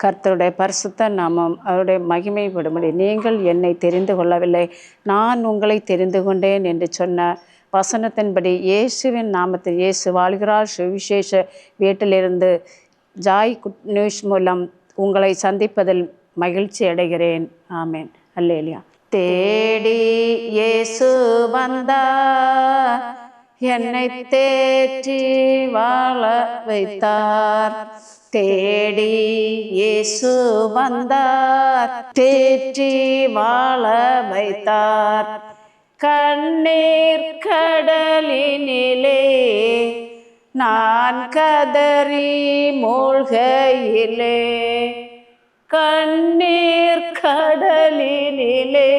கர்த்தருடைய பரிசுத்த நாமம் அவருடைய மகிமைப்படும்படி நீங்கள் என்னை தெரிந்து கொள்ளவில்லை, நான் உங்களை தெரிந்து கொண்டேன் என்று சொன்ன வசனத்தின்படி இயேசுவின் நாமத்தில் இயேசு வாழ்கிறார் சுவிசேஷ வீட்டிலிருந்து ஜாய் குட் நியூஸ் மூலம் உங்களை சந்திப்பதில் மகிழ்ச்சி அடைகிறேன். ஆமேன். அல்லேலூயா. தேடி இயேசு வந்தார், என்னை தேற்றி வாழ வைத்தார். தேடி இயேசு வந்தார், தேற்றி வாழ வைத்தார். கண்ணீர் கடலினிலே நான் கதறி மூழ்கையிலே, கண்ணீர் கடலினிலே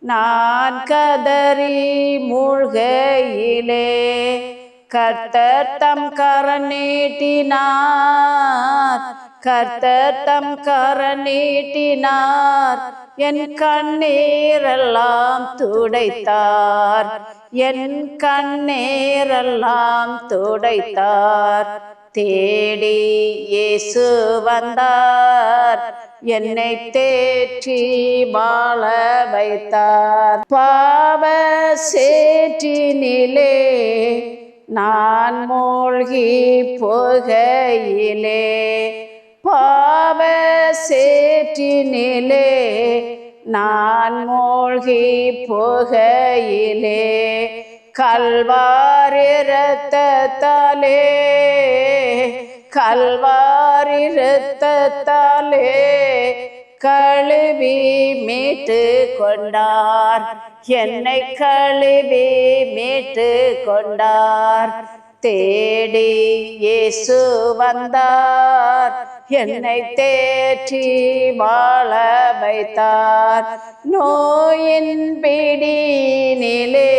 நான் கதறி மூழ்கையிலே, கர்த்தர் தம் கரம் நீட்டினார், கர்த்தர் தம் கரம் நீட்டினார். என் கண்ணீரெல்லாம் துடைத்தார், என் கண்ணீரெல்லாம் துடைத்தார். தேடி இயேசு வந்தார், என்னை தேற்றி வாழ வைத்தார். பாவ சேற்றினிலே நான் மூழ்கி போகையிலே, பாவ சேற்றினிலே நான் மூழ்கி போகையிலே, கல்வாரி இரத்தத்தாலே, கல்வாரி இரத்தத்தாலே கழுவி மீட்டு கொண்டார், என்னை கழுவி மீட்டு கொண்டார். தேடி இயேசு வந்தார், என்னை தேற்றி வாழ வைத்தார். நோயின் பிடியினிலே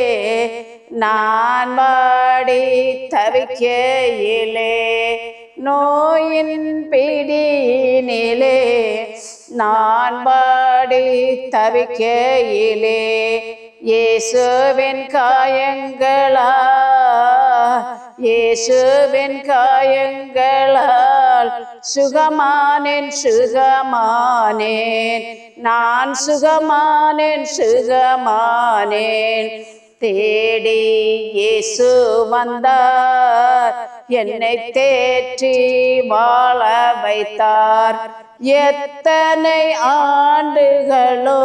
நான் வாடி தவிக்கையிலே, நோயின் பிடியினிலே நான் வாடி தவிக்கையிலே, இயேசுவின் காயங்களா, இயேசுவின் காயங்களால் சுகமானேன், சுகமானேன், நான் சுகமானேன், சுகமானேன். தேடி இயேசு வந்தார், என்னை தேற்றி வாழ வைத்தார். எத்தனை ஆண்டுகளோ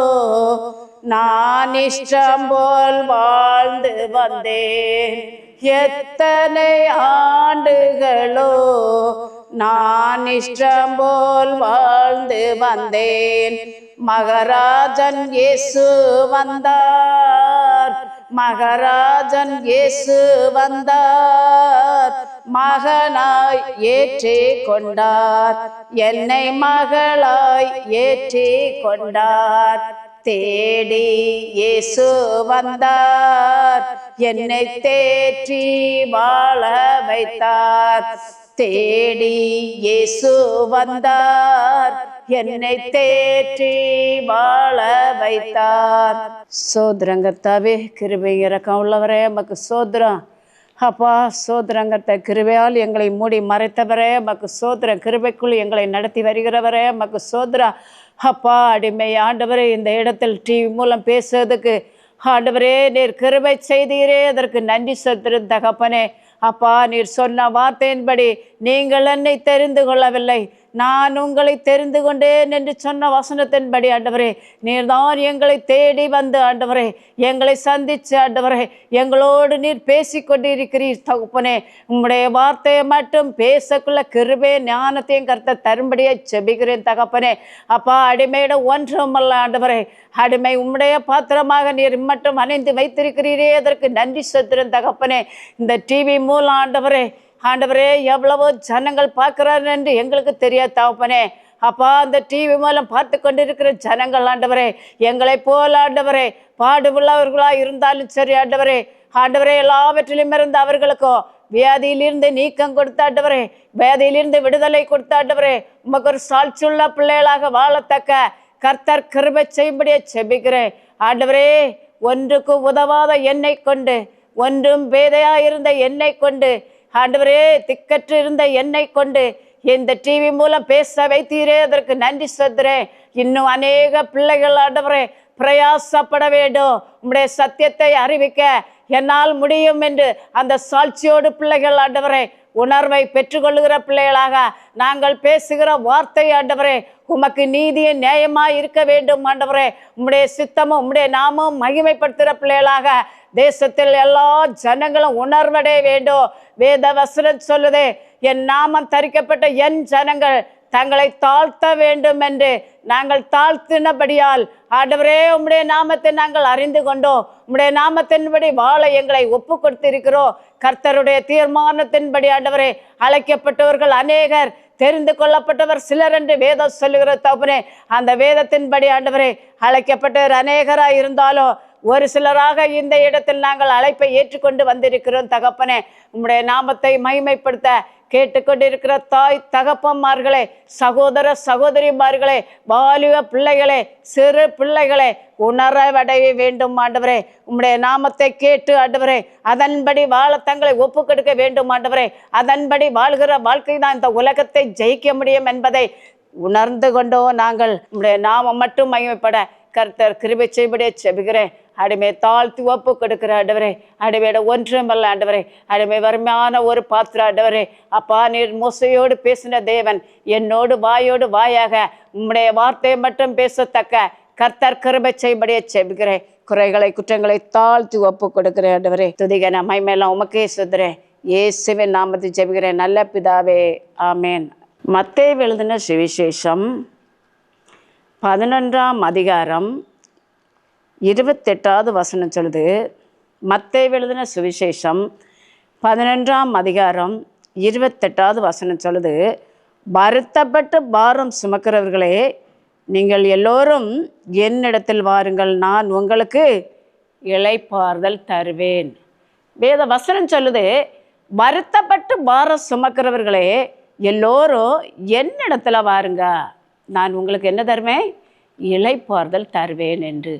நான் இஷ்டம் போல் வாழ்ந்து வந்தேன், எத்தனை ஆண்டுகளோ நான் இஷ்டம் போல் வாழ்ந்து வந்தேன். மகராஜன் இயேசு வந்தார், மகராஜன் இயேசு வந்தார், மகனாய் ஏற்றி கொண்டார், என்னை மகளாய் ஏற்றி கொண்டார். தேடி இயேசு வந்தார், என்னை தேற்றி வாழ வைத்தார். தேடி இயேசு வந்தார், என்னை தேற்றி வாழ வைத்தார். சோதரங்கத்தாவே கிருபை இரக்கம் உள்ளவரே மக்கு சோதரம். அப்பா சோதரங்கத்தை கிருபையால் எங்களை மூடி மறைத்தவரே மக்கு சோதரம். கிருபைக்குள் எங்களை நடத்தி வருகிறவரே மக்கு சோதரா. அப்பா அடிமை ஆண்டவரே, இந்த இடத்தில் டிவி மூலம் பேசுவதுக்கு ஆண்டவரே நீர் கிருபை செய்தீரே, அதற்கு நன்றி செலுத்துகிறேன் தகப்பனே. அப்பா நீர் சொன்ன வார்த்தையின்படி நீங்கள் என்னை தெரிந்து கொள்ளவில்லை, நான் உங்களை தெரிந்து கொண்டேன் என்று சொன்ன வசனத்தின்படி ஆண்டவரே நீர்தான் எங்களை தேடி வந்து ஆண்டவரே எங்களை சந்தித்து ஆண்டவரே எங்களோடு நீர் பேசி கொண்டிருக்கிறீர் தகப்பனே. உம்முடைய வார்த்தையை மட்டும் பேசக்குள்ள கிருபை ஞானத்தையும் கர்த்த தரும்படியாக செபிக்கிறேன் தகப்பனே. அப்பா அடிமையிட ஒன்றுமல்ல ஆண்டவரே, அடிமை உம்முடைய பாத்திரமாக நீர் மட்டும் அணைந்து வைத்திருக்கிறீரே, அதற்கு நன்றி செலுத்துகிறேன் தகப்பனே. இந்த டிவி மூலம் ஆண்டவரே ஆண்டவரே எவ்வளவோ ஜனங்கள் பார்க்குறாரு என்று எங்களுக்கு தெரியாது தகப்பனே. அப்பா அந்த டிவி மூலம் பார்த்து கொண்டிருக்கிற ஜனங்கள் ஆண்டவரே எங்களை போல் ஆண்டவரே பாடுபுள்ளவர்களாக இருந்தாலும் சரி ஆண்டவரே, ஆண்டவரே எல்லாவற்றிலும் இருந்து அவர்களுக்கோ வியாதியிலிருந்து நீக்கம் கொடுத்த ஆண்டவரே, வியாதியிலிருந்து விடுதலை கொடுத்த ஆண்டவரே, உமக்கு ஒரு சாட்சியுள்ள பிள்ளைகளாக வாழத்தக்க கர்த்தர் கிருபை செய்யும்படியே செபிக்கிறேன் ஆண்டவரே. ஒன்றுக்கு உதவாத என்னை கொண்டு, ஒன்றும் பேதையாக இருந்த என்னை கொண்டு ஆண்டவரே, திக்கற்று இருந்த என்னை கொண்டு இந்த டிவி மூலம் பேச வைத்தீரே, அதற்கு நன்றி சொல்கிறேன். இன்னும் அநேக பிள்ளைகள் ஆண்டவரே பிரயாசப்பட வேண்டும். உம்முடைய சத்தியத்தை அறிவிக்க என்னால் முடியும் என்று அந்த சாட்சியோடு பிள்ளைகள் ஆண்டவரே உணர்வை பெற்றுக்கொள்ளுகிற பிள்ளைகளாக நாங்கள் பேசுகிற வார்த்தை ஆண்டவரே உமக்கு நீதியும் நியாயமாய் இருக்க வேண்டும் ஆண்டவரே. உம்முடைய சித்தமும் உம்முடைய நாமும் மகிமைப்படுத்துகிற பிள்ளைகளாக தேசத்தில் எல்லா ஜனங்களும் உணர்வடைய வேண்டும். வேத வசனம் சொல்லுதே, என் நாமம் தரிக்கப்பட்ட என் ஜனங்கள் தங்களை தாழ்த்த வேண்டும் என்று. நாங்கள் தாழ்த்தினபடியால் ஆண்டவரே உம்முடைய நாமத்தை நாங்கள் அறிந்து கொண்டோம். உம்முடைய நாமத்தின்படி வாழ எங்களை ஒப்பு கொடுத்திருக்கிறோம். கர்த்தருடைய தீர்மானத்தின்படி ஆண்டவரே அழைக்கப்பட்டவர்கள் அநேகர், தெரிந்து கொள்ளப்பட்டவர் சிலர் என்று வேதம் சொல்லுகிற தகப்பனே, அந்த வேதத்தின்படி ஆண்டவரே அழைக்கப்பட்டவர் அநேகராக இருந்தாலும் ஒரு சிலராக இந்த இடத்தில் நாங்கள் அழைப்பை ஏற்றுக்கொண்டு வந்திருக்கிறோம் தகப்பனே. உம்முடைய நாமத்தை மகிமைப்படுத்த கேட்டுக்கொண்டிருக்கிற தாய் தகப்பன்மார்களே, சகோதர சகோதரிமார்களே, வாலிப பிள்ளைகளே, சிறு பிள்ளைகளே உணரவடைய வேண்டும் ஆண்டவரே. உம்முடைய நாமத்தை கேட்டு ஆண்டவரே அதன்படி வாழ தங்களை ஒப்பு கொடுக்க வேண்டும் ஆண்டவரே. அதன்படி வாழ்கிற வாழ்க்கை தான் இந்த உலகத்தை ஜெயிக்க முடியும் என்பதை உணர்ந்து கொண்டோம். நாங்கள் உம்முடைய நாமம் மட்டும் மகிமைப்பட கர்த்தர் கிருபை செய்படியே செபிக்கிறேன். அடிமை தாழ்த்தி ஒப்பு கொடுக்கிற ஆண்டவரே, அடிமையோட ஒன்றுமல்ல ஆண்டவரே, அடிமை வறுமையான ஒரு பாத்திரம் ஆண்டவரே. அப்பா, நீர் மோசையோடு பேசின தேவன், என்னோடு வாயோடு வாயாக உம்முடைய வார்த்தையை மட்டும் பேசத்தக்க கர்த்தர் கிருபை செய்படியே செபிக்கிறேன். குறைகளை குற்றங்களை தாழ்த்தி ஒப்பு கொடுக்கிறேன் ஆண்டவரே. துதிகன மகிமையெல்லாம் உமக்கே சுத்துறேன். இயேசுவின் நாமத்தை ஜெபிக்கிறேன் நல்ல பிதாவே, ஆமேன். மத்தேயு எழுதின சுவிசேஷம் 11ஆம் அதிகாரம் 28வது வசனம் சொல்லுது. மத்தேயு எழுதின சுவிசேஷம் 11ஆம் அதிகாரம் 28வது வசனம் சொல்லுது, வருத்தப்பட்டு பாரம் சுமக்கிறவர்களே நீங்கள் எல்லோரும் என்னிடத்தில் வாருங்கள், நான் உங்களுக்கு இளைப்பாறுதல் தருவேன். வேத வசனம் சொல்லுது, வருத்தப்பட்டு பாரம் சுமக்கிறவர்களே எல்லோரும் என்னிடத்துல வாருங்க, நான் உங்களுக்கு என்ன தருவேன், இளைப்பாறுதல் தருவேன் என்று.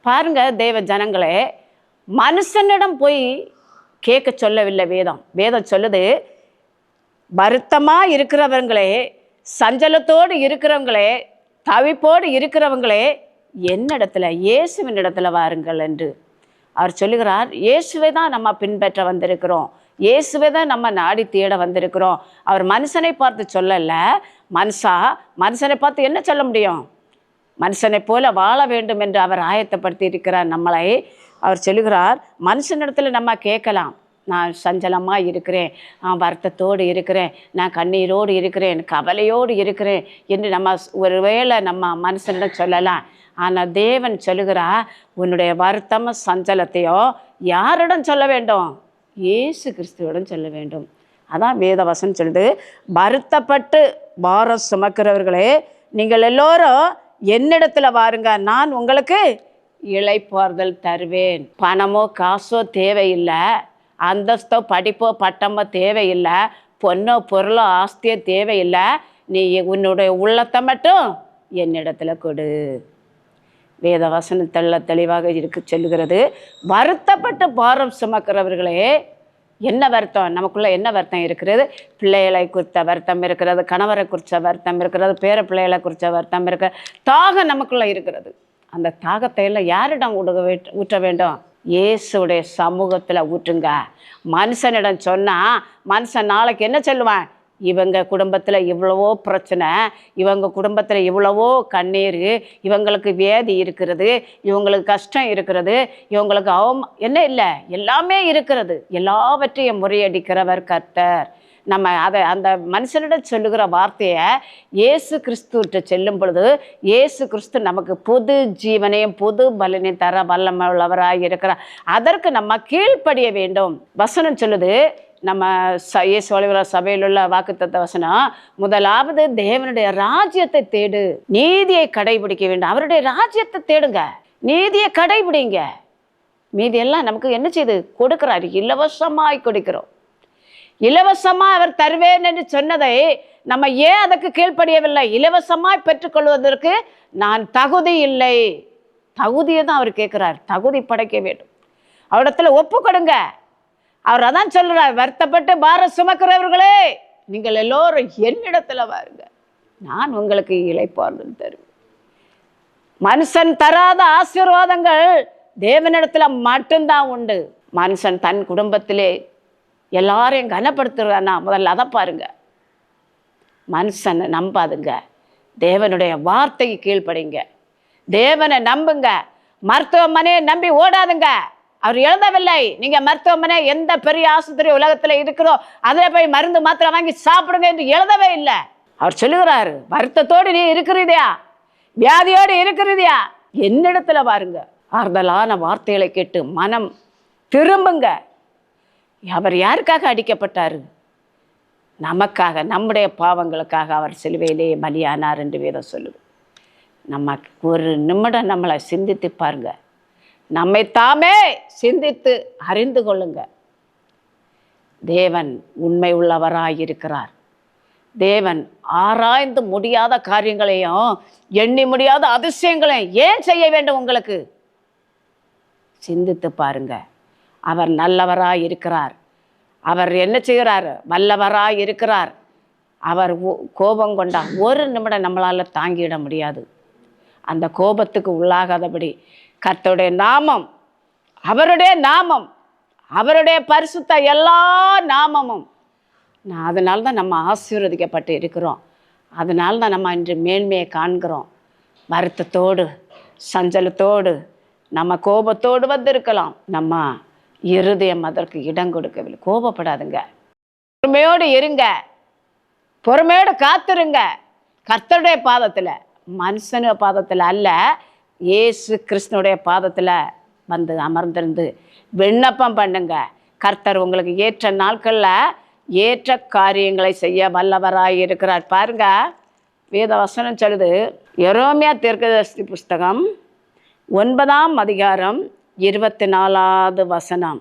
பாருங்க தேவ ஜனங்களே, மனுஷனிடம் போய் கேட்க சொல்லவில்லை வேதம். வேதம் சொல்லுது, வருத்தமாக இருக்கிறவங்களே, சஞ்சலத்தோடு இருக்கிறவங்களே, தவிப்போடு இருக்கிறவங்களே என்னிடத்துல, இயேசுவின் இடத்துல வாருங்கள் என்று அவர் சொல்லுகிறார். இயேசுவை தான் நம்ம பின்பற்ற வந்திருக்கிறோம், இயேசுவை தான் நம்ம நாடி தேட வந்திருக்கிறோம். அவர் மனுஷனை பார்த்து சொல்லலை. மனுஷனை பார்த்து என்ன சொல்ல முடியும்? மனுஷனை போல வாழ வேண்டும் என்று அவர் ஆயத்தப்படுத்தி இருக்கிறார் நம்மளை. அவர் சொல்லுகிறார், மனுஷனிடத்துல நம்ம கேட்கலாம், நான் சஞ்சலமாக இருக்கிறேன், நான் வருத்தத்தோடு இருக்கிறேன், நான் கண்ணீரோடு இருக்கிறேன், கவலையோடு இருக்கிறேன் என்று நம்ம ஒருவேளை நம்ம மனுஷனிடம் சொல்லலாம். ஆனால் தேவன் சொல்லுகிறார், உன்னுடைய வருத்தமும் சஞ்சலத்தையோ யாரிடம் சொல்ல வேண்டும்? இயேசு கிறிஸ்துவிடம் சொல்ல வேண்டும். அதான் வேதவசனம் சொல்லுது, வருத்தப்பட்டு பாரம் சுமக்கிறவர்களே நீங்கள் எல்லோரும் என்னிடத்துல வாருங்க, நான் உங்களுக்கு இளைப்பாறுதல் தருவேன். பணமோ காசோ தேவையில்லை, அந்தஸ்தோ படிப்போ பட்டமோ தேவையில்லை, பொண்ணோ பொருளோ ஆஸ்தியோ தேவையில்லை, நீ உன்னுடைய உள்ளத்தை மட்டும் என்னிடத்துல கொடு. வேதவசனம் தெளிவாக சொல்லுகிறது. வருத்தப்பட்டு பாரம் சுமக்கிறவர்களே, என்ன வருத்தம் நமக்குள்ளே என்ன வருத்தம் இருக்கிறது? பிள்ளைகளை குறித்த வருத்தம் இருக்கிறது, கணவரை குறித்த வருத்தம் இருக்கிறது, பேர பிள்ளைகளை குறித்த வருத்தம் இருக்கிறது, தாகம் நமக்குள்ளே இருக்கிறது. அந்த தாகத்தை எல்லாம் யாரிடம் ஊற்ற வேண்டும்? இயேசுடைய சமூகத்தில் ஊற்றுங்க. மனுஷனிடம் சொன்னால் மனுஷன் நாளைக்கு என்ன சொல்லுவான்? இவங்க குடும்பத்தில் இவ்வளவோ பிரச்சனை, இவங்க குடும்பத்தில் இவ்வளவோ கண்ணீர், இவங்களுக்கு வியாதி இருக்கிறது, இவங்களுக்கு கஷ்டம் இருக்கிறது, இவங்களுக்கு என்ன இல்லை, எல்லாமே இருக்கிறது. எல்லாவற்றையும் முறியடிக்கிறவர் கர்த்தர். நம்ம அந்த மனுஷனிடம் சொல்லுகிற வார்த்தையை இயேசு கிறிஸ்துவிட்ட செல்லும் பொழுது இயேசு கிறிஸ்து நமக்கு புது ஜீவனையும் புது பலனையும் தர வல்லமையுள்ளவராக இருக்கிறார். அதற்கு நம்ம கீழ்ப்படிய வேண்டும். வசனம் சொல்லுது, நம்ம இயேசு வழிவர சபையில் உள்ள வாக்குத்தத்த வசனம், முதலாவது தேவனுடைய ராஜ்யத்தை தேடு, நீதியை கடைபிடிக்க வேண்டும். அவருடைய ராஜ்யத்தை தேடுங்க, நீதியை கடைபிடிங்க. மீதியெல்லாம் நமக்கு என்ன செய்து கொடுக்கிறார்? இலவசமாய் கொடுக்கிறோம். இலவசமாக அவர் தருவேன் என்று சொன்னதை நம்ம ஏன் அதற்கு கீழ்ப்படியவில்லை? இலவசமாய் பெற்றுக்கொள்வதற்கு நான் தகுதி இல்லை. தகுதியை தான் அவர் கேட்கிறார். தகுதி படைக்க வேண்டும். அவரிடத்துல ஒப்பு கொடுங்க. அவர் அதான் சொல்றார், வருத்தப்பட்டு பாரம் சுமக்கிறவர்களே நீங்கள் எல்லோரும் என்னிடத்துல வாருங்க, நான் உங்களுக்கு இளைப்பாறுதல் தருவேன். மனுஷன் தராத ஆசீர்வாதங்கள் தேவனிடத்துல மட்டும்தான் உண்டு. மனுஷன் தன் குடும்பத்திலே எல்லாரையும் கனப்படுத்துறானா, முதல்ல அதை பாருங்க. மனுஷனை நம்பாதுங்க, தேவனுடைய வார்த்தைக்கு கீழ்ப்படிங்க, தேவனை நம்புங்க. மருத்துவமனையை நம்பி ஓடாதுங்க. அவர் எழுதவில்லை நீங்க மருத்துவமனை எந்த பெரிய ஆஸ்பத்திரி உலகத்துல இருக்கிறோ அதில் போய் மருந்து மாத்திரை வாங்கி சாப்பிடுங்க என்று எழுதவே இல்லை. அவர் சொல்லுகிறாரு, வருத்தத்தோடு நீ இருக்கிறியா, வியாதியோடு இருக்கிறியா, என்னிடத்துல பாருங்க, ஆறுதலான வார்த்தைகளை கேட்டு மனம் திரும்புங்க. அவர் யாருக்காக அடிக்கப்பட்டாரு? நமக்காக, நம்முடைய பாவங்களுக்காக அவர் சிலுவையிலே பலியானார் என்று வேதம் சொல்லுது. நம்ம ஒரு நிமிடம் நம்மளை சிந்தித்து பாருங்க, நம்மை தாமே சிந்தித்து அறிந்து கொள்ளுங்க. தேவன் உண்மை உள்ளவராயிருக்கிறார். தேவன் ஆராய்ந்து முடியாத காரியங்களையும் எண்ணி முடியாத அதிசயங்களையும் ஏன் செய்ய வேண்டும்? உங்களுக்கு சிந்தித்து பாருங்க. அவர் நல்லவராய் இருக்கிறார். அவர் என்ன செய்கிறார்? வல்லவராய் இருக்கிறார். அவர் கோபம் கொண்டா ஒரு நிமிடம் நம்மளால தாங்கிட முடியாது. அந்த கோபத்துக்கு உள்ளாகாதபடி கர்த்தருடைய நாமம், அவருடைய நாமம், அவருடைய பரிசுத்த எல்லா நாமமும், அதனால தான் நம்ம ஆசீர்வதிக்கப்பட்டு இருக்கிறோம். அதனால தான் நம்ம இன்று மேன்மையை காண்கிறோம். வருத்தத்தோடு சஞ்சலத்தோடு நம்ம கோபத்தோடு வந்திருக்கலாம். நம்ம இருதயம் அதற்கு இடம் கொடுக்கவில்லை. கோபப்படாதுங்க, பொறுமையோடு இருங்க, பொறுமையோடு காத்துருங்க. கர்த்தருடைய பாதத்தில், மனுஷனு பாதத்தில் அல்ல, இயேசு கிறிஸ்துனுடைய பாதத்தில் வந்து அமர்ந்திருந்து விண்ணப்பம் பண்ணுங்க. கர்த்தர் உங்களுக்கு ஏற்ற நாட்களில் ஏற்ற காரியங்களை செய்ய வல்லவராய் இருக்கிறார். பாருங்க, வேத வசனம் சொல்லுது, எரேமியா தீர்க்கதரிசி புஸ்தகம் 9ஆம் அதிகாரம் 24வது வசனம்.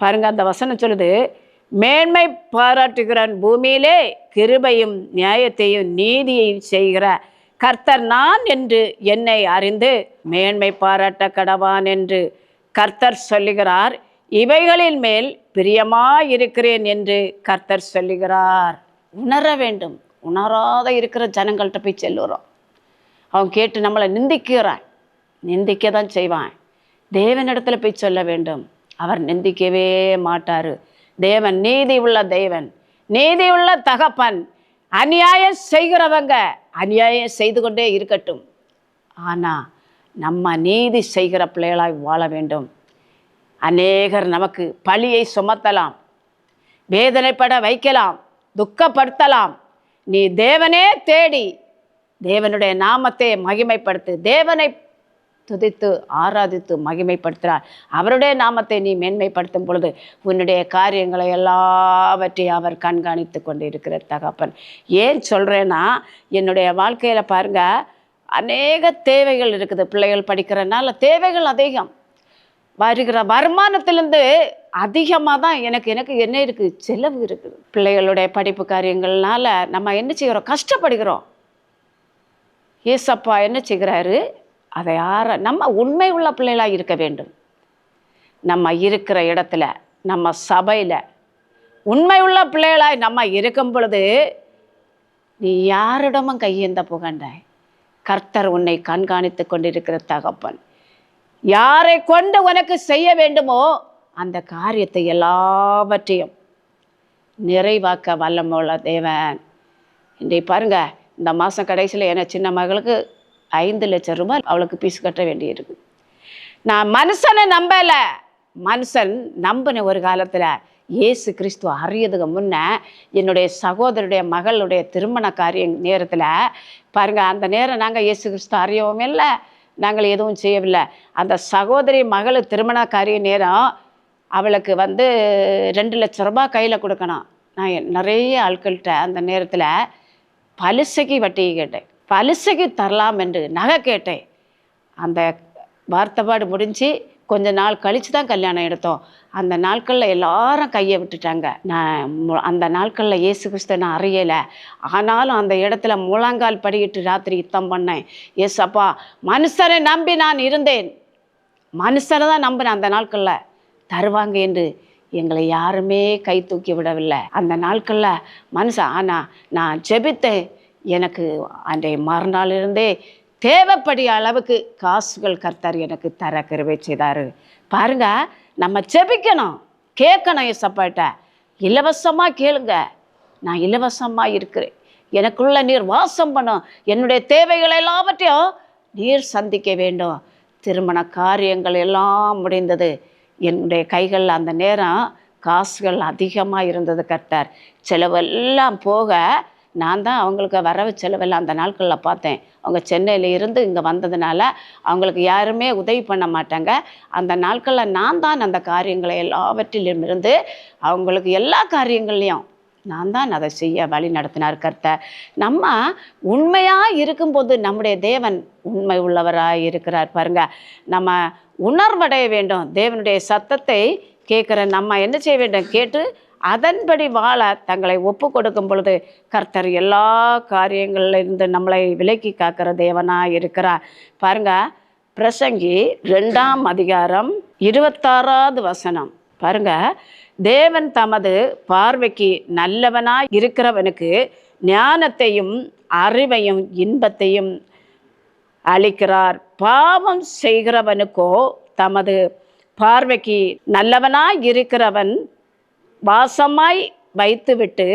பாருங்க, அந்த வசனம் சொல்லுது, மேன்மை பாராட்டுகிறான் பூமியிலே கிருபையும் நியாயத்தையும் நீதியையும் செய்கிற கர்த்தர் நான் என்று என்னை அறிந்து மேன்மை பாராட்ட கடவான் என்று கர்த்தர் சொல்லுகிறார். இவைகளின் மேல் பிரியமாயிருக்கிறேன் என்று கர்த்தர் சொல்லுகிறார். உணர வேண்டும். உணராத இருக்கிற ஜனங்கள்கிட்ட போய் செல்லுறோம். அவன் கேட்டு நம்மளை நிந்திக்கிறான், நிந்திக்க தான் செய்வான். தேவனிடத்துல போய் சொல்ல வேண்டும். அவர் நிந்திக்கவே மாட்டார். தேவன் நீதி உள்ள தேவன், நீதி உள்ள தகப்பன். அநியாயம் செய்கிறவங்க அநியாயம் செய்து கொண்டே இருக்கட்டும், ஆனால் நம்ம நீதி செய்கிற பிள்ளைகளாய் வாழ வேண்டும். அநேகர் நமக்கு பழியை சுமத்தலாம், வேதனைப்பட வைக்கலாம், துக்கப்படுத்தலாம். நீ தேவனே தேடி தேவனுடைய நாமத்தை மகிமைப்படுத்து. தேவனை துதித்து ஆராதித்து மகிமைப்படுத்துகிறார். அவருடைய நாமத்தை நீ மேன்மைப்படுத்தும் பொழுது உன்னுடைய காரியங்களை எல்லாவற்றையும் அவர் கண்காணித்து கொண்டு இருக்கிற தகப்பன். ஏன் சொல்கிறேன்னா, என்னுடைய வாழ்க்கையில் பாருங்க, அநேக தேவைகள் இருக்குது. பிள்ளைகள் படிக்கிறனால தேவைகள் அதிகம். வருகிற வருமானத்திலேருந்து அதிகமாக தான் எனக்கு என்ன இருக்குது, செலவு இருக்குது. பிள்ளைகளுடைய படிப்பு காரியங்கள்னால நம்ம என்ன செய்கிறோம், கஷ்டப்படுகிறோம். ஏசப்பா என்ன செய்கிறாரு, அதை நம்ம உண்மை உள்ள பிள்ளைகளாக இருக்க வேண்டும். நம்ம இருக்கிற இடத்துல, நம்ம சபையில் உண்மை உள்ள பிள்ளைகளாய் நம்ம இருக்கும் பொழுது நீ யாரிடமும் கையேந்த புகண்டாய். கர்த்தர் உன்னை கண்காணித்து கொண்டிருக்கிற தகப்பன். யாரை கொண்டு உனக்கு செய்ய வேண்டுமோ அந்த காரியத்தை எல்லாவற்றையும் நிறைவாக்க வல்லமுள்ள தேவன். இன்றைய பாருங்க, இந்த மாதம் கடைசியில் என சின்ன மகளுக்கு 5 லட்சம் ரூபாய் அவளுக்கு பீஸ் கட்ட வேண்டியிருக்கு. நான் மனுஷனை நம்பலை, மனுஷன் நம்பின ஒரு காலத்தில் இயேசு கிறிஸ்துவ அறியதுக்கு முன்னே என்னுடைய சகோதரருடைய மகளுடைய திருமண காரிய நேரத்தில் பாருங்க, அந்த நேரம் நாங்கள் இயேசு கிறிஸ்துவ அறியவும் இல்லை, நாங்கள் எதுவும் செய்யவில்லை. அந்த சகோதரி மகள் திருமண காரிய நேரம் அவளுக்கு 2 லட்சம் ரூபாய் கையில் கொடுக்கணும். நான் நிறைய ஆட்கள்கிட்ட அந்த நேரத்தில் பலிசைக்கு வட்டியை கேட்டேன், பலிசைக்கு தரலாம் என்று நகை கேட்டேன். அந்த வார்த்தைப்பாடு முடிஞ்சு கொஞ்ச நாள் கழித்து தான் கல்யாணம் எடுத்தோம். அந்த நாட்களில் எல்லாரும் கையை விட்டுட்டாங்க. நான் அந்த நாட்களில் இயேசு கிறிஸ்துவை நான் அறியலை. ஆனாலும் அந்த இடத்துல முழங்கால் படிக்கிட்டு ராத்திரி யுத்தம் பண்ணேன். ஏசப்பா, மனுஷனை நம்பி நான் இருந்தேன், மனுஷனை தான் நம்பினேன். அந்த நாட்களில் தருவாங்க என்று எங்களை யாருமே கை தூக்கி விடவில்லை. அந்த நாட்களில் மனுஷன் ஆனால் நான் ஜெபித்தேன். எனக்கு அன்றைய மறுநாளிலிருந்தே தேவைப்படிய அளவுக்கு காசுகள் கர்த்தர் எனக்கு தர கிருபை செய்தார். பாருங்க, நம்ம ஜெபிக்கணும், கேட்கணும். ஏசப்பாட்ட இலவசமாக கேளுங்க. நான் இலவசமாக இருக்கிறேன், எனக்குள்ள நீர் வாசம் பண்ணும், என்னுடைய தேவைகள் எல்லாவற்றையும் நீர் சந்திக்க வேண்டும். திருமண காரியங்கள் எல்லாம் முடிந்தது. என்னுடைய கைகளில் அந்த நேரம் காசுகள் அதிகமாக இருந்தது. கர்த்தர் செலவெல்லாம் போக நான் தான் அவங்களுக்கு வரவு செலவெல்லாம் அந்த நாட்களில் பார்த்தேன். அவங்க சென்னையில் இருந்து இங்கே வந்ததுனால அவங்களுக்கு யாருமே உதவி பண்ண மாட்டாங்க. அந்த நாட்களில் நான் தான் அந்த காரியங்களை எல்லாவற்றிலும் இருந்து அவங்களுக்கு எல்லா காரியங்கள்லையும் நான் தான் அதை செய்ய வழி நடத்தினார் கர்த்தர். நம்ம உண்மையாக இருக்கும்போது நம்முடைய தேவன் உண்மை உள்ளவராக இருக்கிறார். பாருங்க, நம்ம உணர்வடைய வேண்டும். தேவனுடைய சத்தத்தை கேட்குற நம்ம என்ன செய்ய வேண்டும்? கேட்டு அதன்படி வாழ தங்களை ஒப்பு கொடுக்கும் பொழுது கர்த்தர் எல்லா காரியங்களிலிருந்து நம்மளை விலக்கி காக்கிற தேவனாக இருக்கிறார். பாருங்க, பிரசங்கி 2ஆம் அதிகாரம் 26வது வசனம் பாருங்க. தேவன் தமது பார்வைக்கு நல்லவனாய் இருக்கிறவனுக்கு ஞானத்தையும் அறிவையும் இன்பத்தையும் அளிக்கிறார். பாவம் செய்கிறவனுக்கோ தமது பார்வைக்கு நல்லவனாய் இருக்கிறவன் வாசமாய் வைத்துவிட்டு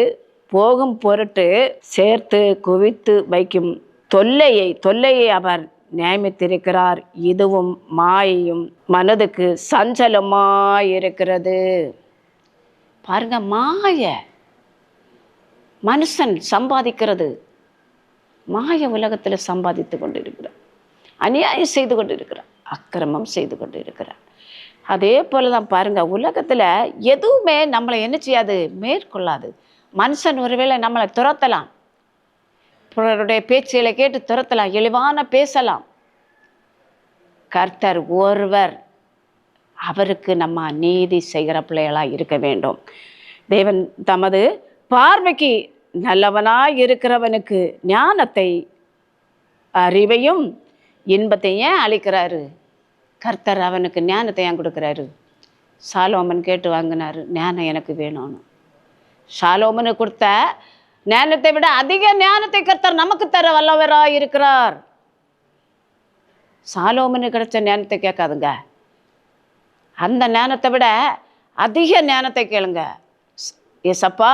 போகும் பொருட்டு சேர்த்து குவித்து வைக்கும் தொல்லையை அவர் நியமித்திருக்கிறார். இதுவும் மாயையும் மனதுக்கு சஞ்சலமாயிருக்கிறது. பாருங்க, மாய மனுஷன் சம்பாதிக்கிறது, மாய உலகத்தில் சம்பாதித்து கொண்டு இருக்கிறார், அநியாயம் செய்து கொண்டு இருக்கிறார், அக்கிரமம் செய்து கொண்டு இருக்கிறார். அதே போல தான் பாருங்க, உலகத்தில் எதுவுமே நம்மளை என்ன செய்யாது, மேற்கொள்ளாது. மனுஷன் ஒருவேளை நம்மளை துரத்தலாம், பிறருடைய பேச்சுகளை கேட்டு துரத்தலாம், இழிவான பேசலாம். கர்த்தர் ஒருவர், அவருக்கு நம்ம நீதி செய்கிற பிள்ளைகளாக இருக்க வேண்டும். தேவன் தமது பார்வைக்கு நல்லவனாய் இருக்கிறவனுக்கு ஞானத்தை அறிவையும் இன்பத்தையும் ஏன் அளிக்கிறாரு? கர்த்தர் அவனுக்கு ஞானத்தை ஏன் கொடுக்குறாரு? சாலோமன் கேட்டு வாங்கினார், ஞானம் எனக்கு வேணும்னு. சாலோமனுக்கு கொடுத்த ஞானத்தை விட அதிக ஞானத்தை கர்த்தர் நமக்கு தர வல்லவராக இருக்கிறார். சாலோமனுக்கு கிடைச்ச ஞானத்தை கேட்காதுங்க, அந்த ஞானத்தை விட அதிக ஞானத்தை கேளுங்க. ஏசப்பா,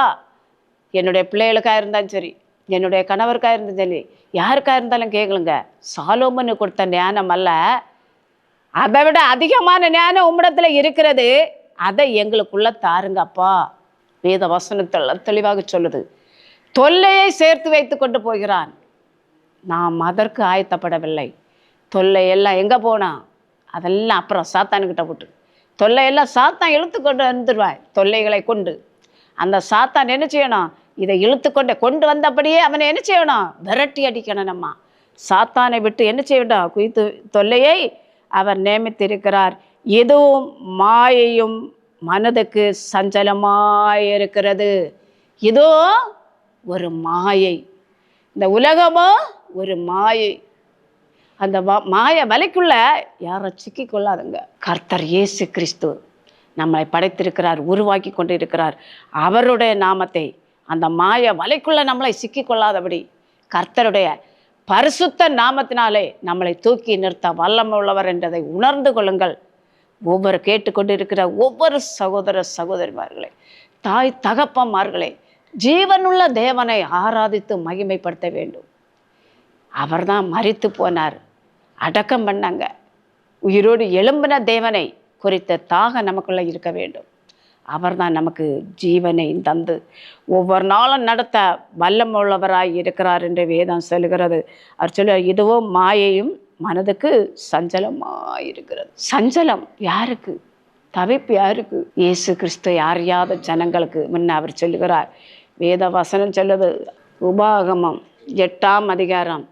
என்னுடைய பிள்ளைகளுக்காக இருந்தாலும் சரி, என்னுடைய கணவருக்காக இருந்தாலும் சரி, யாருக்காக இருந்தாலும் கேட்கலுங்க. சாலோமனுக்கு கொடுத்த ஞானம் அல்ல, அதை விட அதிகமான ஞானம் உம்மிடத்தில் இருக்கிறது, அதை எங்களுக்குள்ள தாருங்கப்பா. வேத வசனத்தில் தெளிவாக சொல்லுது. தொல்லையை சேர்த்து வைத்து கொண்டு போகிறான். நாம் அதற்கு ஆயத்தப்படவில்லை. தொல்லையெல்லாம் எங்கே போனா? அதெல்லாம் அப்புறம் சாத்தானுக்கிட்ட போட்டு, தொல்லையெல்லாம் சாத்தான் இழுத்து கொண்டு வந்துடுவான். தொல்லைகளை கொண்டு அந்த சாத்தான் என்ன செய்யணும்? இதை இழுத்து கொண்டு வந்தபடியே அவனை என்ன செய்யணும்? விரட்டி அடிக்கணும். நம்ம சாத்தானை விட்டு என்ன செய்ய வேண்டும்? குய்த்து தொல்லையை அவர் நியமித்திருக்கிறார். இதுவும் மாயையும் மனதுக்கு சஞ்சலமாயிருக்கிறது. இதோ ஒரு மாயை, இந்த உலகமோ ஒரு மாயை. அந்த மாய வலைக்குள்ள யாரும் சிக்கி கொள்ளாதுங்க. கர்த்தர் இயேசு கிறிஸ்து நம்மளை படைத்திருக்கிறார், உருவாக்கி கொண்டு இருக்கிறார். அவருடைய நாமத்தை அந்த மாய வலைக்குள்ள நம்மளை சிக்கி கொள்ளாதபடி கர்த்தருடைய பரிசுத்த நாமத்தினாலே நம்மளை தூக்கி நிறுத்த வல்லமை உள்ளவர் என்றதை உணர்ந்து கொள்ளுங்கள். ஒவ்வொரு கேட்டுக்கொண்டு இருக்கிற ஒவ்வொரு சகோதர சகோதரிமார்களே, தாய் தகப்பன்மார்களே, ஜீவனுள்ள தேவனை ஆராதித்து மகிமைப்படுத்த வேண்டும். அவர்தான் மரித்து போனார், அடக்கம் பண்ணாங்க. உயிரோடு எழும்பின தேவனை குறித்த தாக நமக்குள்ள இருக்க வேண்டும். அவர்தான் நமக்கு ஜீவனை தந்து ஒவ்வொரு நாளும் நடத்த வல்லமுள்ளவராய் இருக்கிறார் என்று வேதம் சொல்கிறது. அவர் சொல்ல, இதுவும் மாயையும் மனதுக்கு சஞ்சலமாயிருக்கிறது. சஞ்சலம் யாருக்கு? தவிப்பு யாருக்கு? இயேசு கிறிஸ்து அறியாத ஜனங்களுக்கு முன்ன அவர் சொல்லுகிறார். வேத வசனம் சொல்லுது, உபாகமம் 8ஆம் அதிகாரம்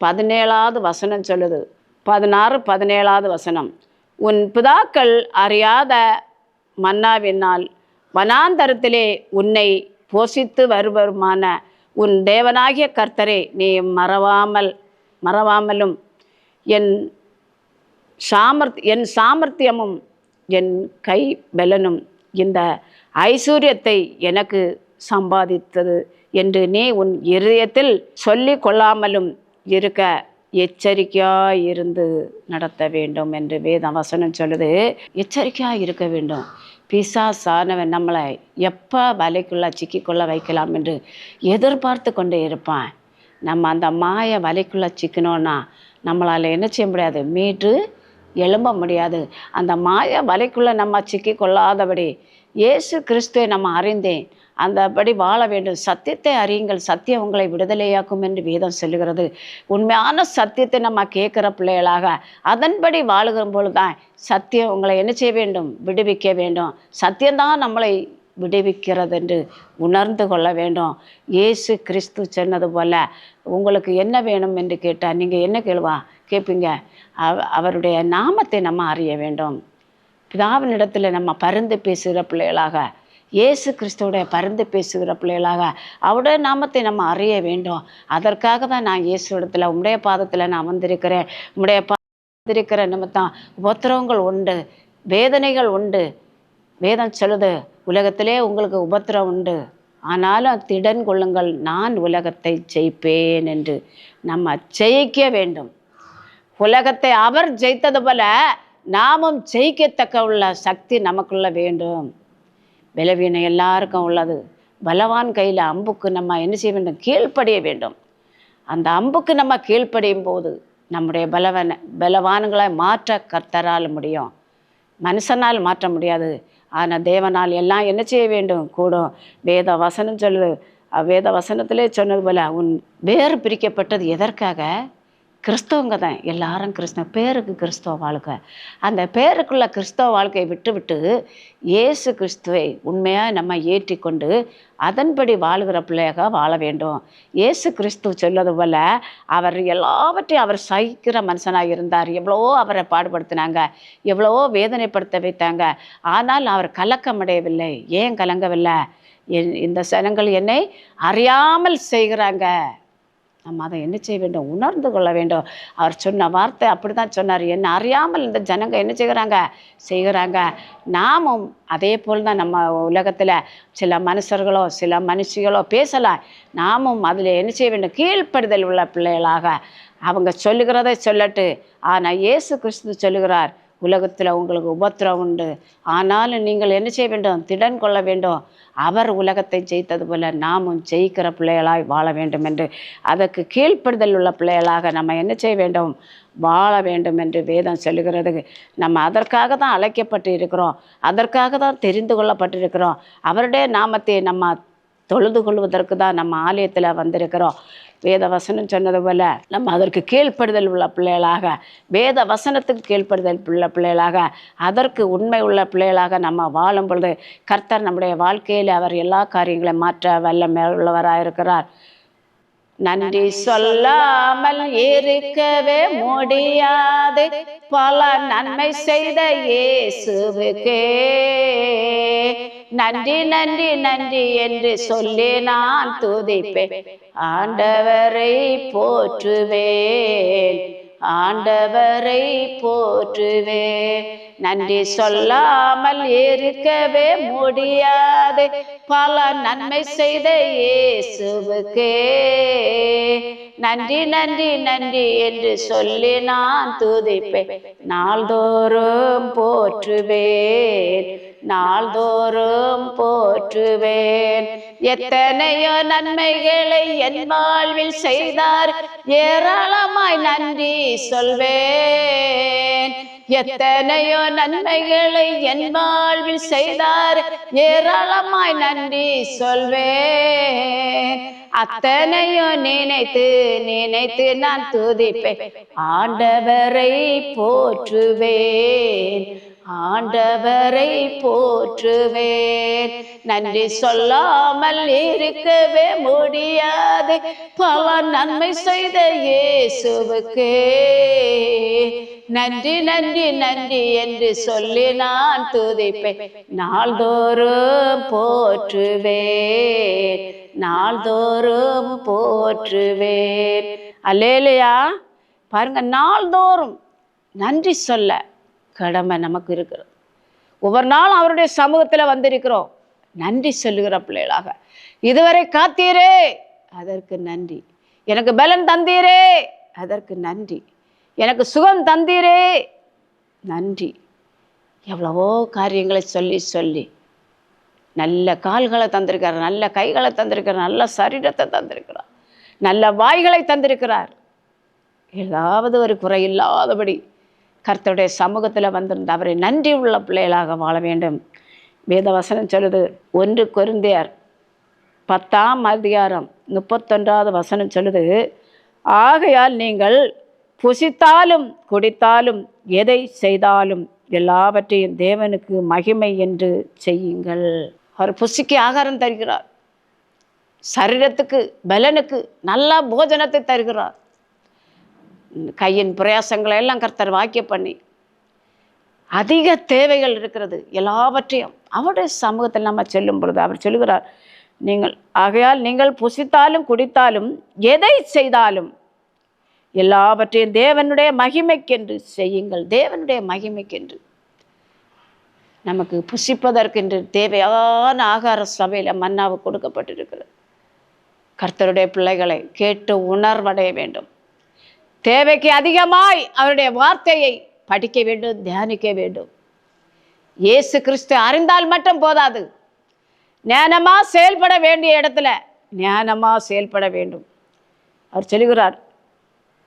17வது வசனம் சொல்லுது, 16, 17வது வசனம். உன் பிதாக்கள் அறியாத மன்னாவினால் வனாந்தரத்திலே உன்னை போஷித்து வருவருமான உன் தேவனாகிய கர்த்தரை நீ மறவாமலும் என் சாமர்த்தியமும் என் கை பலனும் இந்த ஐஸ்வர்யத்தை எனக்கு சம்பாதித்தது என்று நீ உன் இருதயத்தில் சொல்லி கொள்ளாமலும் இருக்க எச்சரிக்கையாக இருந்து நடத்த வேண்டும் என்று வேத வசனம் சொல்லுது. எச்சரிக்கையாக இருக்க வேண்டும். பிசாசானவன் நம்மளை எப்போ வலைக்குள்ளே சிக்கிக்கொள்ள வைக்கலாம் என்று எதிர்பார்த்து கொண்டே இருப்பான். நம்ம அந்த மாய வலைக்குள்ளே சிக்கணும்னா நம்மளால் என்ன செய்ய முடியாது, மீட்டு எழும்ப முடியாது. அந்த மாய வலைக்குள்ளே நம்ம சிக்கி கொள்ளாதபடி இயேசு கிறிஸ்துவை நம்ம அறிந்தேன் அந்தபடி வாழ வேண்டும். சத்தியத்தை அறியுங்கள், சத்தியம் உங்களை விடுதலையாக்கும் என்று வேதம் சொல்லுகிறது. உண்மையான சத்தியத்தை நம்ம கேட்குற பிள்ளைகளாக அதன்படி வாழுகிற பொழுது தான் சத்தியம் உங்களை என்ன செய்ய வேண்டும், விடுவிக்க வேண்டும். சத்தியம்தான் நம்மளை விடுவிக்கிறது என்று உணர்ந்து கொள்ள வேண்டும். இயேசு கிறிஸ்து சொன்னது போல் உங்களுக்கு என்ன வேணும் என்று கேட்டால் நீங்கள் என்ன கேட்பீங்க? அவருடைய நாமத்தை நம்ம அறிய வேண்டும். பிதாவினிடத்தில் நம்ம பரிந்து பேசுகிற பிள்ளைகளாக, இயேசு கிறிஸ்துவோடைய பரிந்து பேசுகிற பிள்ளைகளாக அவருடைய நாமத்தை நம்ம அறிய வேண்டும். அதற்காக தான் நான் இயேசு இடத்துல உம்முடைய பாதத்தில் நான் வந்திருக்கிறேன். உம்முடைய வந்திருக்கிற நிமித்தம் உபத்திரவங்கள் உண்டு, வேதனைகள் உண்டு. வேதம் சொல்லுது, உலகத்திலே உங்களுக்கு உபத்திரம் உண்டு, ஆனாலும் திடன் கொள்ளுங்கள், நான் உலகத்தை ஜெயிப்பேன் என்று நம்ம ஜெயிக்க வேண்டும். உலகத்தை அவர் ஜெயித்தது போல நாமும் ஜெயிக்கத்தக்க உள்ள சக்தி நமக்குள்ள வேண்டும். பலவீனம் எல்லாருக்கும் உள்ளது. பலவான் கையில் அம்புக்கு நம்ம என்ன செய்ய வேண்டும், கீழ்ப்படிய வேண்டும். அந்த அம்புக்கு நம்ம கீழ்ப்படியும் போது நம்முடைய பலவான்களை மாற்ற கர்த்தரால் முடியும். மனுஷனால் மாற்ற முடியாது. ஆனால் தேவனால் எல்லாம் என்ன செய்ய வேண்டும், கூடும். வேத வசனம் சொல்லுது, வேத வசனத்திலே சொன்னது போல உன் வேறு பிரிக்கப்பட்டது எதற்காக? கிறிஸ்தவங்க தான் எல்லாரும் கிறிஸ்தவ பேருக்கு கிறிஸ்தவ வாழ்க்கை. அந்த பேருக்குள்ள கிறிஸ்தவ வாழ்க்கையை விட்டு இயேசு கிறிஸ்துவை உண்மையாக நம்ம ஏற்றி கொண்டு அதன்படி வாழ்கிற பிள்ளையாக வாழ வேண்டும். இயேசு கிறிஸ்து சொல்லது போல் அவர் எல்லாவற்றையும் அவர் சகிக்கிற மனுஷனாக இருந்தார். எவ்வளவோ அவரை பாடுபடுத்தினாங்க, எவ்வளவோ வேதனைப்படுத்த வைத்தாங்க. ஆனால் அவர் கலக்கமடையவில்லை. ஏன் கலங்கவில்லை? இந்த ஜனங்கள் என்னை அறியாமல் செய்கிறாங்க. நம்ம அதை என்ன செய்ய வேண்டும், உணர்ந்து கொள்ள வேண்டும். அவர் சொன்ன வார்த்தை அப்படி தான் சொன்னார். என்ன அறியாமல் இந்த ஜனங்க என்ன செய்கிறாங்க. நாமும் அதே போல் தான் நம்ம உலகத்தில் சில மனுஷர்களோ சில மனுஷிகளோ பேசலாம். நாமும் அதில் என்ன செய்ய வேண்டும், கீழ்ப்படுதல் உள்ள பிள்ளைகளாக. அவங்க சொல்லுகிறதை சொல்லட்டு. ஆனால் இயேசு கிறிஸ்து சொல்லுகிறார், உலகத்தில் உங்களுக்கு உபத்திரம் உண்டு, ஆனாலும் நீங்கள் என்ன செய்ய வேண்டும், திடன் கொள்ள வேண்டும். அவர் உலகத்தை ஜெயித்தது போல நாமும் ஜெயிக்கிற பிள்ளைகளாய் வாழ வேண்டும் என்று, அதற்கு கீழ்ப்படுதல் உள்ள பிள்ளைகளாக நம்ம என்ன செய்ய வேண்டும், வாழ வேண்டும் என்று வேதம் சொல்லுகிறது. நம்ம அதற்காக தான் அழைக்கப்பட்டு இருக்கிறோம், அதற்காக தான் தெரிந்து கொள்ளப்பட்டிருக்கிறோம். அவருடைய நாமத்தை நம்ம தொழுது கொள்வதற்கு தான் நம்ம ஆலயத்தில் வந்திருக்கிறோம். வேத வசனம் சொன்னது போல நம்ம அதற்கு கீழ்ப்படுதல் உள்ள பிள்ளைகளாக, வேத வசனத்துக்கு கீழ்ப்படுதல் உள்ள பிள்ளைகளாக, அதற்கு உண்மை உள்ள பிள்ளைகளாக நம்ம வாழும் பொழுது கர்த்தர் நம்முடைய வாழ்க்கையில் அவர் எல்லா காரியங்களையும் மாற்ற வல்லமை உள்ளவராக இருக்கிறார். நன்றி சொல்லாமல் இருக்கவே முடியாது, பல நன்மை செய்த இயேசுவுக்கே நன்றி நன்றி நன்றி என்று சொல்லி நான் துதிப்பேன். ஆண்டவரை போற்றுவேன், ஆண்டவரை போற்றுவேன். நன்றி சொல்லாமல் இருக்கவே முடியாது, பல நன்மை செய்த இயேசுவுக்கே நன்றி நன்றி நன்றி என்று சொல்லி நான் துதிப்பேன். நாள்தோறும் போற்றுவேன், நாள்தோறும் போற்றுவேன். எத்தனையோ நன்மைகளை என் வாழ்வில் செய்தார், ஏராளமாய் நன்றி சொல்வேன். எத்தனையோ நன்மைகளை என் வாழ்வில் செய்தார், ஏராளமாய் நன்றி சொல்வேன். அத்தனையோ நினைத்து நினைத்து நான் துதிப்பேன். ஆண்டவரை போற்றுவேன், ஆண்டவரை போற்றுவேன். நன்றி சொல்லாமல் இருக்கவே முடியாது, பல நன்மை செய்த இயேசுவுக்கே நன்றி நன்றி நன்றி என்று சொல்லி நான் துதிப்பேன். நாள்தோறும் போற்றுவேன், நாள்தோறும் போற்றுவேன். அல்லேலூயா. பாருங்க, நாள்தோறும் நன்றி சொல்ல கடமை நமக்கு இருக்கிறது. ஒவ்வொரு நாளும் அவருடைய சமூகத்தில் வந்திருக்கிறோம். நன்றி சொல்லுகிற பிள்ளைகளாக, இதுவரை காத்தீரே அதற்கு நன்றி, எனக்கு பலன் தந்தீரே அதற்கு நன்றி, எனக்கு சுகம் தந்தீரே நன்றி. எவ்வளவோ காரியங்களை சொல்லி சொல்லி நல்ல கால்களை தந்திருக்கிறார், நல்ல கைகளை தந்திருக்கிறார், நல்ல சரீரத்தை தந்திருக்கிறார், நல்ல வாய்களை தந்திருக்கிறார். ஏதாவது ஒரு குறையில்லாதபடி கர்த்தருடைய சமூகத்தில் வந்திருந்த அவரை நன்றி உள்ள பிள்ளைகளாக வாழ வேண்டும். வேதவசனம் சொல்லுது, 1 கொரிந்தியர் 10:31 சொல்லுது, ஆகையால் நீங்கள் புசித்தாலும் குடித்தாலும் எதை செய்தாலும் எல்லாவற்றையும் தேவனுக்கு மகிமை என்று செய்யுங்கள். அவர் புசிக்கு ஆகாரம் தருகிறார், சரீரத்துக்கு பலனுக்கு நல்ல போஜனத்தை தருகிறார். கையின் பிரயாசங்களை எல்லாம் கர்த்தர் வாக்கிய பண்ணி அதிக தேவைகள் இருக்கிறது, எல்லாவற்றையும் அவருடைய சமூகத்தில் நம்ம செல்லும் பொழுது அவர் சொல்லுகிறார், ஆகையால் நீங்கள் புசித்தாலும் குடித்தாலும் எதை செய்தாலும் எல்லாவற்றையும் தேவனுடைய மகிமைக்கென்று செய்யுங்கள். தேவனுடைய மகிமைக்கென்று நமக்கு புசிப்பதற்கென்று தேவையான ஆகார சபையில் மன்னாவு கொடுக்கப்பட்டிருக்கிறது. கர்த்தருடைய பிள்ளைகளை கேட்டு உணர்வடைய வேண்டும். தேவைக்கு அதிகமாய் அவருடைய வார்த்தையை படிக்க வேண்டும், தியானிக்க வேண்டும். இயேசு கிறிஸ்து அறிந்தால் மட்டும் போதாது, ஞானமா செயல்பட வேண்டிய இடத்துல ஞானமா செயல்பட வேண்டும். அவர் சொல்லுகிறார்,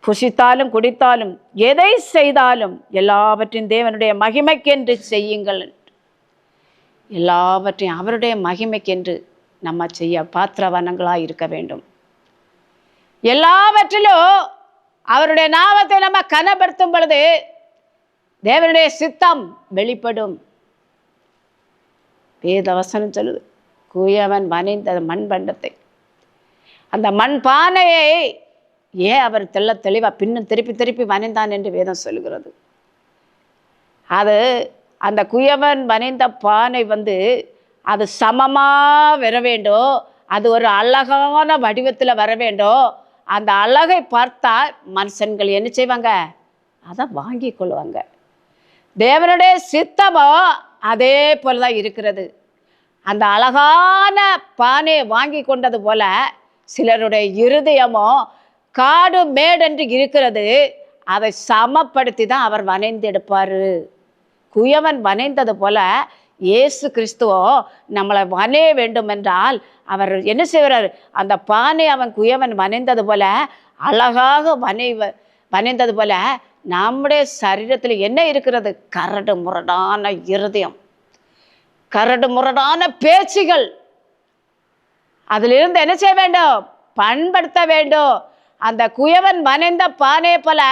புசித்தாலும் குடித்தாலும் எதை செய்தாலும் எல்லாவற்றையும் தேவனுடைய மகிமைக்கென்று செய்யுங்கள். எல்லாவற்றையும் அவருடைய மகிமைக்கென்று நம்ம செய்ய பாத்திரவனங்களாக இருக்க வேண்டும். எல்லாவற்றிலும் அவருடைய நாமத்தை நம்ம கனப்படுத்தும் பொழுது தேவனுடைய சித்தம் வெளிப்படும். வேதவசனம் சொல்லுது, குயவன் வனைந்த மண்பண்டத்தை, அந்த மண் பானையை ஏன் அவர் தெளிவாக பின்னும் திருப்பி திருப்பி வனைந்தான் என்று வேதம் சொல்லுகிறது. அது அந்த குயவன் வனைந்த பானை அது சமமாக வர வேண்டும், அது ஒரு அழகான வடிவத்தில் வர வேண்டும். அந்த அழகை பார்த்தால் மனுஷன்கள் என்ன செய்வாங்க? அதை வாங்கி கொள்வாங்க. தேவனுடைய சித்தமோ அதே போல தான் இருக்கிறது. அந்த அழகான பானையை வாங்கி கொண்டது போல சிலருடைய இருதயமோ காடு மேடென்று இருக்கிறது. அதை சமப்படுத்தி தான் அவர் வனைந்தெடுப்பார். குயவன் வனைந்தது போல இயேசு கிறிஸ்துவோ நம்மளை வனைய வேண்டும் என்றால் அவர் என்ன செய்கிறார்? அந்த பானை அவன் குயவன் வனைந்தது போல அழகாக வனைந்தது போல நம்முடைய சரீரத்தில் என்ன இருக்கிறது? கரடு முரடான இருதயம், கரடு முரடான பேச்சுகள். அதிலிருந்து என்ன செய்ய வேண்டும்? பண்படுத்த வேண்டும். அந்த குயவன் வனைந்த பானையை போல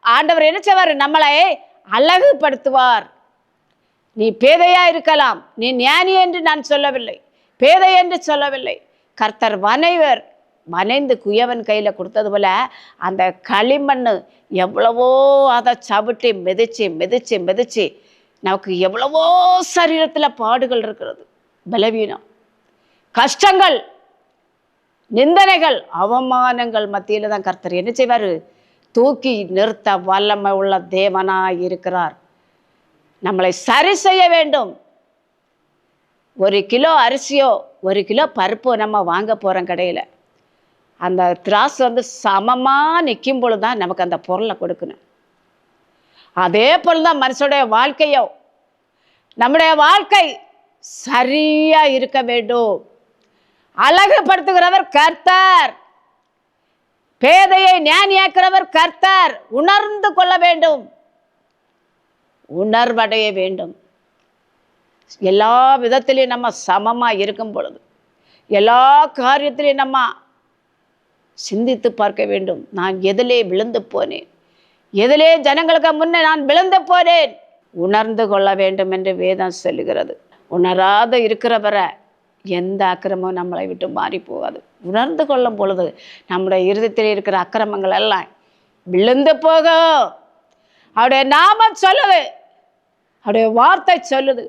ஆண்டவர் என்ன செய்வார்? நம்மளை அழகுபடுத்துவார். நீ பேதையா இருக்கலாம், நீ ஞானி என்று நான் சொல்லவில்லை, பேதை என்று சொல்லவில்லை. கர்த்தர் வனைந்து குயவன் கையில் கொடுத்தது போல அந்த களிமண் எவ்வளவோ அதை சவிட்டி மிதிச்சு மிதிச்சு மிதிச்சு நமக்கு எவ்வளவோ சரீரத்தில் பாடுகள் இருக்கிறது, பலவீனம், கஷ்டங்கள், நிந்தனைகள், அவமானங்கள் மத்தியில் தான் கர்த்தர் என்ன செய்வார்? தூக்கி நிறுத்த வல்லமை உள்ள தேவனாய் இருக்கிறார். நம்மளை சரி செய்ய வேண்டும். 1 கிலோ அரிசியோ 1 கிலோ பருப்போ நம்ம வாங்க போகிறோம் கடையில், அந்த திராசு சமமாக நிற்கும் பொழுது தான் நமக்கு அந்த பொருளை கொடுக்கணும். அதே போல் தான் மனுஷனுடைய வாழ்க்கையோ, நம்முடைய வாழ்க்கை சரியாக இருக்க வேண்டும். அழகுபடுத்துகிறவர் கர்த்தர், பேதையை ஞானியாக்கிறவர் கர்த்தர். உணர்ந்து கொள்ள வேண்டும், உணர்வடைய வேண்டும். எல்லா விதத்திலையும் நம்ம சமமாக இருக்கும் பொழுது எல்லா காரியத்திலையும் நம்ம சிந்தித்து பார்க்க வேண்டும். நான் எதிலே விழுந்து போனேன், எதிலே ஜனங்களுக்கு முன்னே நான் விழுந்து போனேன், உணர்ந்து கொள்ள வேண்டும் என்று வேதம் சொல்லுகிறது. உணராத இருக்கிறவரை எந்த அக்கிரமும் நம்மளை விட்டு மாறி போகாது. உணர்ந்து கொள்ளும் பொழுது நம்முடைய இருதயத்தில் இருக்கிற அக்கிரமங்கள் எல்லாம் விழுந்து போகும். அவருடைய நாமம் சொல்லுது, அவருடைய வார்த்தை சொல்லுது.